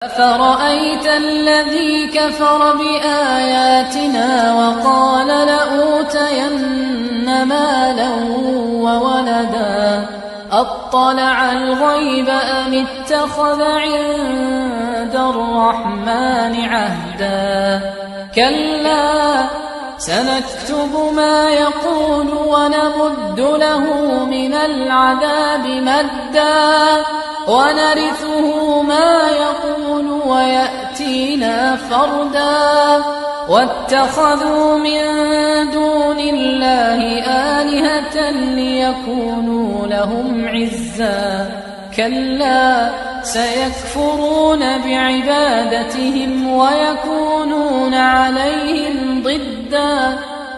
أفرأيت الذي كفر بآياتنا وقال لأوتين مالا وولدا أطلع الغيب أم اتخذ عند الرحمن عهدا كلا سنكتب ما يقول ونمد له من العذاب مدا ونرثه ما يقول ويأتينا فردا واتخذوا من دون الله آلهة ليكونوا لهم عزا كلا سيكفرون بعبادتهم ويكونون عليهم ضدا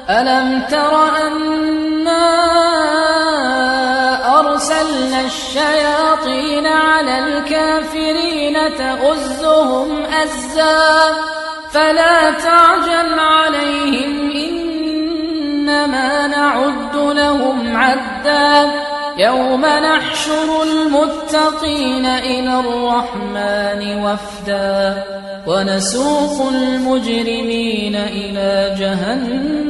ألم تر أنا أرسلنا الشياطين على الكافرين تؤزهم أزا فلا تعجل عليهم إنما نعد لهم عدا يوم نحشر المتقين إلى الرحمن وفدا ونسوق المجرمين إلى جهنم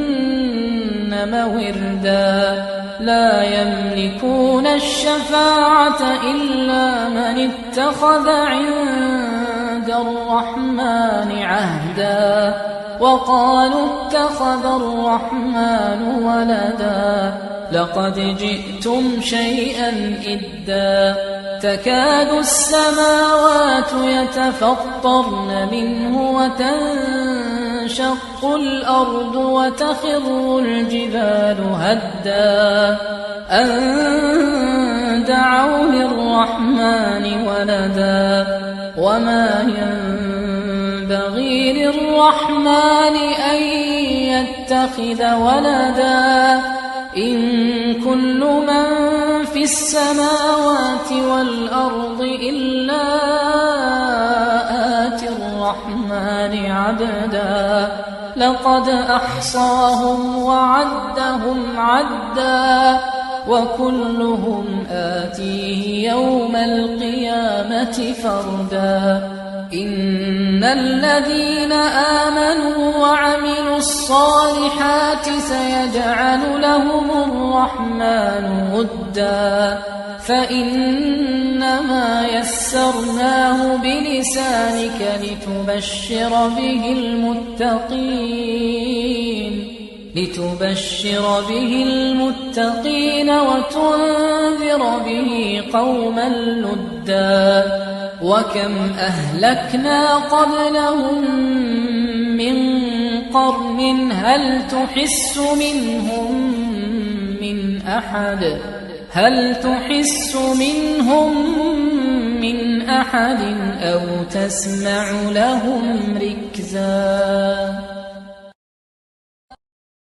وردا لا يملكون الشفاعة إلا من اتخذ عند الرحمن عهدا وقالوا اتخذ الرحمن ولدا لقد جئتم شيئا إدا تكاد السماوات يتفطرن منه وتنشق الأرض وتخر الجبال هدا أن دعوا للرحمن ولدا وما ينبغي للرحمن أن يتخذ ولدا إن كل من في السماوات والأرض إلا آتي الرحمن عبدا لقد أحصاهم وعدهم عدا وكلهم آتيه يوم القيامة فردا إن الذين آمنوا وعملوا الصالحات سيجعل لهم الرحمن ودا فإنما يسرناه بلسانك لتبشر به المتقين وتنذر به قوما لدا وكم أهلكنا قبلهم من قرن هل تحس منهم من أحد أو تسمع لهم ركزا